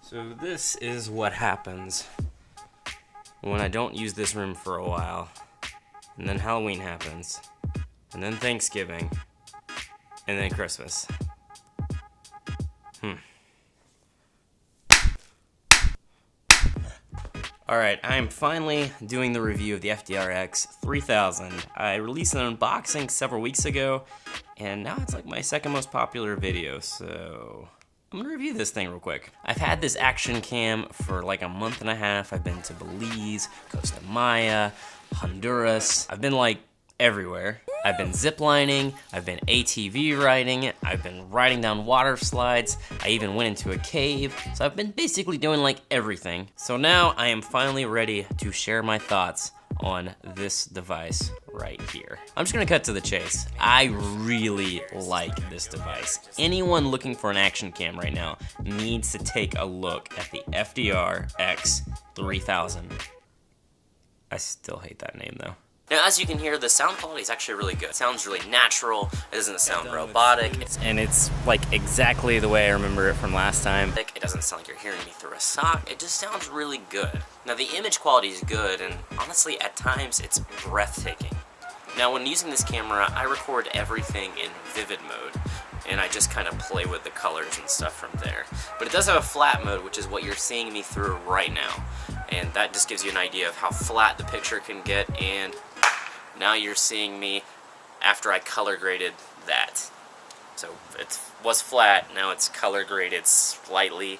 So this is what happens when I don't use this room for a while, and then Halloween happens, and then Thanksgiving, and then Christmas. Alright, I am finally doing the review of the FDRX3000. I released an unboxing several weeks ago, and now it's like my second most popular video, so I'm gonna review this thing real quick. I've had this action cam for like a month and a half. I've been to Belize, Costa Maya, Honduras. I've been like everywhere. I've been ziplining, I've been ATV riding, I've been riding down water slides, I even went into a cave, so I've been basically doing like everything. So now I am finally ready to share my thoughts on this device right here. I'm just gonna cut to the chase. I really like this device. Anyone looking for an action cam right now needs to take a look at the FDRX3000. I still hate that name though. Now, as you can hear, the sound quality is actually really good. It sounds really natural, it doesn't sound robotic, and it's like exactly the way I remember it from last time. It doesn't sound like you're hearing me through a sock, it just sounds really good. Now, the image quality is good, and honestly, at times, it's breathtaking. Now, when using this camera, I record everything in vivid mode, and I just kind of play with the colors and stuff from there. But it does have a flat mode, which is what you're seeing me through right now. And that just gives you an idea of how flat the picture can get, and now you're seeing me after I color graded that. So it was flat, now it's color graded slightly.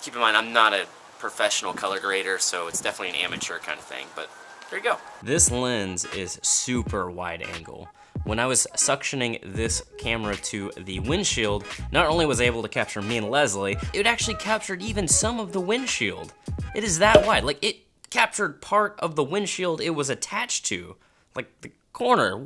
Keep in mind, I'm not a professional color grader, so it's definitely an amateur kind of thing, but there you go. This lens is super wide angle. When I was suctioning this camera to the windshield, not only was I able to capture me and Leslie, it actually captured even some of the windshield. It is that wide, like it captured part of the windshield it was attached to, like the corner.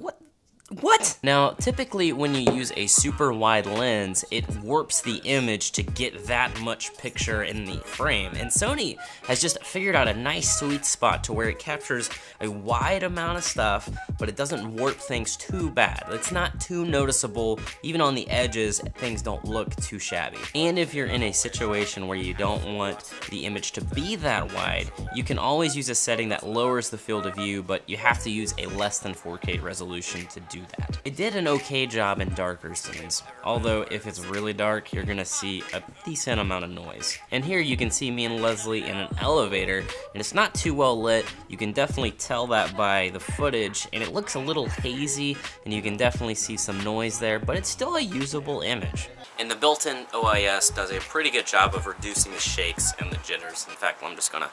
What? Now, typically when you use a super wide lens, it warps the image to get that much picture in the frame. And Sony has just figured out a nice sweet spot to where it captures a wide amount of stuff, but it doesn't warp things too bad. It's not too noticeable. Even on the edges, things don't look too shabby. And if you're in a situation where you don't want the image to be that wide, you can always use a setting that lowers the field of view, but you have to use a less than 4K resolution to do that. It did an okay job in darker scenes, although if it's really dark, you're gonna see a decent amount of noise. And here you can see me and Leslie in an elevator, and it's not too well lit. You can definitely tell that by the footage, and it looks a little hazy, and you can definitely see some noise there, but it's still a usable image. And the built-in OIS does a pretty good job of reducing the shakes and the jitters. In fact, I'm just gonna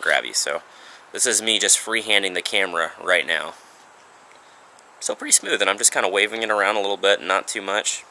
grab you. So this is me just freehanding the camera right now. So pretty smooth, and I'm just kind of waving it around a little bit, not too much.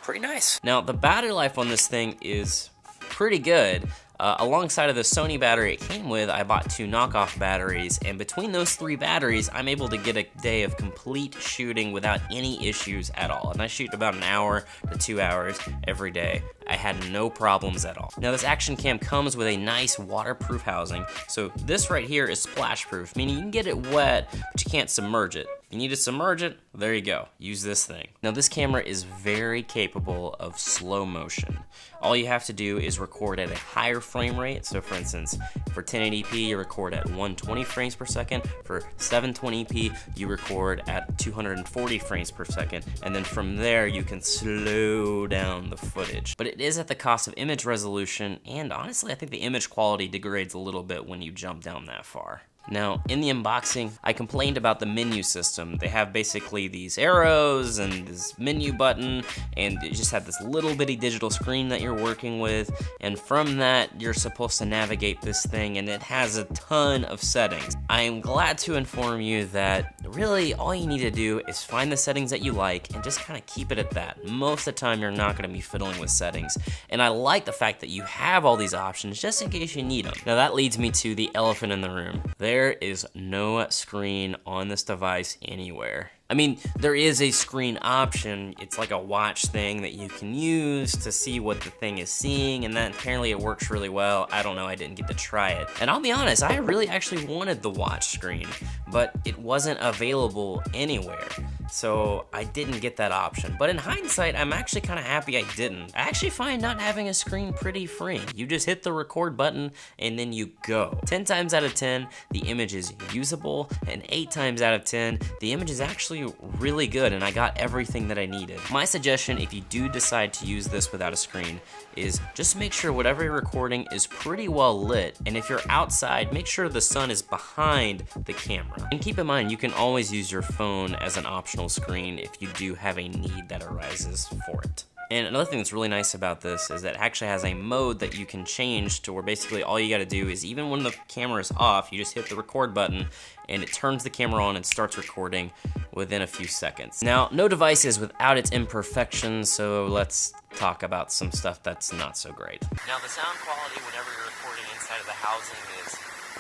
Pretty nice. Now, the battery life on this thing is pretty good. Alongside of the Sony battery it came with, I bought 2 knockoff batteries, and between those 3 batteries, I'm able to get a day of complete shooting without any issues at all. And I shoot about an hour to 2 hours every day. I had no problems at all. Now, this action cam comes with a nice waterproof housing. So this right here is splash proof, meaning you can get it wet, but you can't submerge it. If you need to submerge it, there you go. Use this thing. Now, this camera is very capable of slow motion. All you have to do is record at a higher frame rate. So for instance, for 1080p, you record at 120 frames per second. For 720p, you record at 240 frames per second. And then from there, you can slow down the footage. But it is at the cost of image resolution, and honestly, I think the image quality degrades a little bit when you jump down that far. Now, in the unboxing, I complained about the menu system. They have basically these arrows and this menu button, and you just have this little bitty digital screen that you're working with, and from that, you're supposed to navigate this thing, and it has a ton of settings. I am glad to inform you that really all you need to do is find the settings that you like and just kind of keep it at that. Most of the time, you're not going to be fiddling with settings, and I like the fact that you have all these options just in case you need them. Now, that leads me to the elephant in the room. There is no screen on this device anywhere. I mean, there is a screen option. It's like a watch thing that you can use to see what the thing is seeing, and then apparently it works really well. I don't know, I didn't get to try it. And I'll be honest, I really actually wanted the watch screen, but it wasn't available anywhere. so I didn't get that option. But in hindsight, I'm actually kind of happy I didn't. I actually find not having a screen pretty freeing. You just hit the record button and then you go. 10 times out of 10, the image is usable, and 8 times out of 10, the image is actually really good and I got everything that I needed. My suggestion, if you do decide to use this without a screen, is just make sure whatever you're recording is pretty well lit, and if you're outside, make sure the sun is behind the camera. And keep in mind, you can always use your phone as an optional screen if you do have a need that arises for it. And another thing that's really nice about this is that it actually has a mode that you can change to where basically all you gotta do is, even when the camera is off, you just hit the record button and it turns the camera on and starts recording within a few seconds. Now, no device is without its imperfections, so let's talk about some stuff that's not so great. Now, the sound quality whenever you're recording inside of the housing is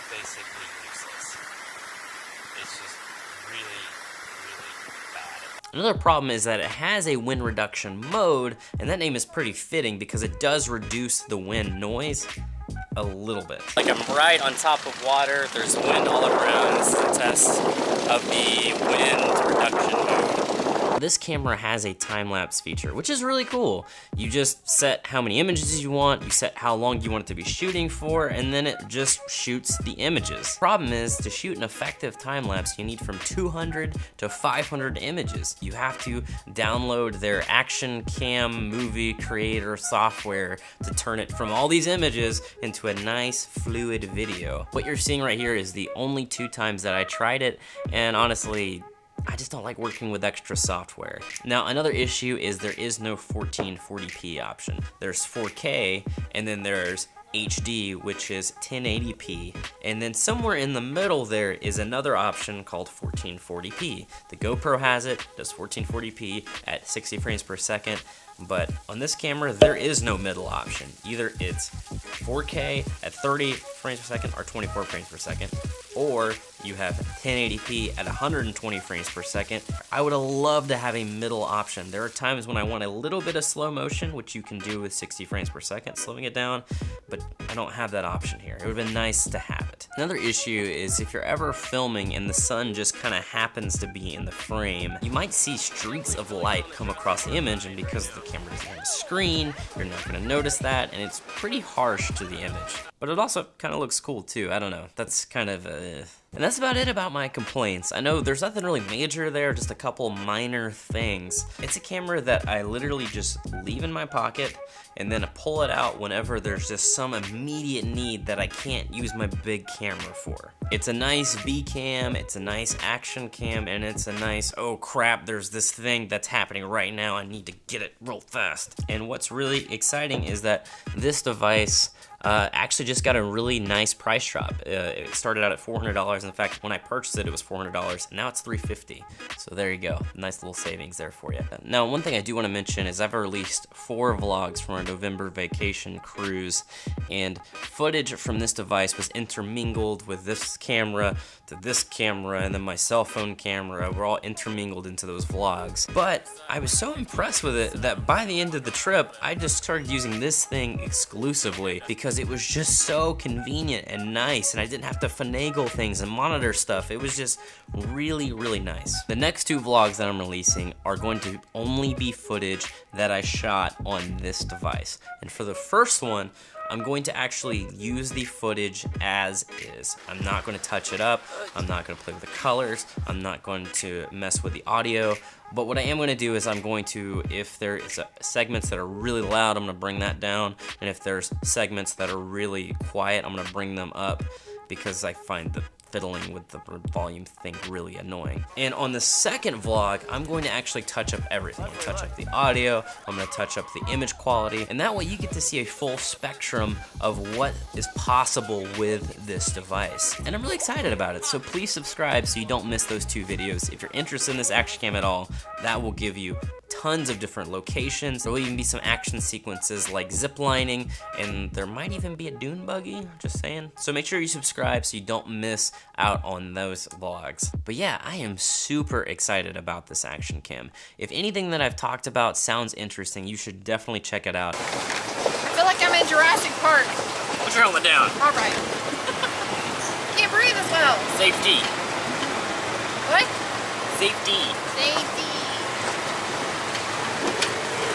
basically useless. It's just really bad. Another problem is that it has a wind reduction mode, and that name is pretty fitting because it does reduce the wind noise a little bit. Like, I'm right on top of water, there's wind all around. This is a test of the wind reduction mode. This camera has a time-lapse feature, which is really cool. You just set how many images you want, you set how long you want it to be shooting for, and then it just shoots the images. Problem is, to shoot an effective time-lapse, you need from 200 to 500 images. You have to download their Action Cam movie creator software to turn it from all these images into a nice fluid video. What you're seeing right here is the only 2 times that I tried it, and honestly, I just don't like working with extra software. Now, another issue is there is no 1440p option. There's 4K, and then there's HD, which is 1080p, and then somewhere in the middle there is another option called 1440p. The GoPro has it, does 1440p at 60 frames per second, but on this camera there is no middle option. Either it's 4K at 30 frames per second or 24 frames per second, or you have 1080p at 120 frames per second. I would have loved to have a middle option. There are times when I want a little bit of slow motion, which you can do with 60 frames per second, slowing it down, but I don't have that option here. It would have been nice to have it. Another issue is if you're ever filming and the sun just kind of happens to be in the frame, you might see streaks of light come across the image, and because the camera doesn't have a screen, you're not going to notice that, and it's pretty harsh to the image. But it also kind of looks cool too. I don't know. That's kind of And that's about it about my complaints. I know there's nothing really major there, just a couple minor things. It's a camera that I literally just leave in my pocket and then pull it out whenever there's just some immediate need that I can't use my big camera for. It's a nice B cam, it's a nice action cam, and it's a nice, oh crap, there's this thing that's happening right now, I need to get it real fast. And what's really exciting is that this device actually just got a really nice price drop. It started out at $400. In fact, when I purchased it, it was $400. Now it's $350. So there you go. Nice little savings there for you. Now, one thing I do want to mention is I've released 4 vlogs from our November vacation cruise, and footage from this device was intermingled with this camera to this camera, and then my cell phone camera. We're all intermingled into those vlogs. But I was so impressed with it that by the end of the trip, I just started using this thing exclusively because it was just so convenient and nice, and I didn't have to finagle things and monitor stuff. It was just really, really nice. The next 2 vlogs that I'm releasing are going to only be footage that I shot on this device. And for the first one, I'm going to actually use the footage as is. I'm not going to touch it up. I'm not going to play with the colors. I'm not going to mess with the audio. But what I am going to do is I'm going to, if there is segments that are really loud, I'm going to bring that down. And if there's segments that are really quiet, I'm going to bring them up because I find the fiddling with the volume thing really annoying. And on the second vlog, I'm going to actually touch up everything. I'm going to touch up the audio, I'm going to touch up the image quality, and that way you get to see a full spectrum of what is possible with this device. And I'm really excited about it, so please subscribe so you don't miss those 2 videos. If you're interested in this action cam at all, that will give you tons of different locations. There will even be some action sequences like ziplining, and there might even be a dune buggy, just saying. So make sure you subscribe so you don't miss out on those vlogs. But yeah, I am super excited about this action cam. If anything that I've talked about sounds interesting, you should definitely check it out. I feel like I'm in Jurassic Park. Put your helmet down. All right. Can't breathe as well. Safety. What? Safety. Safety.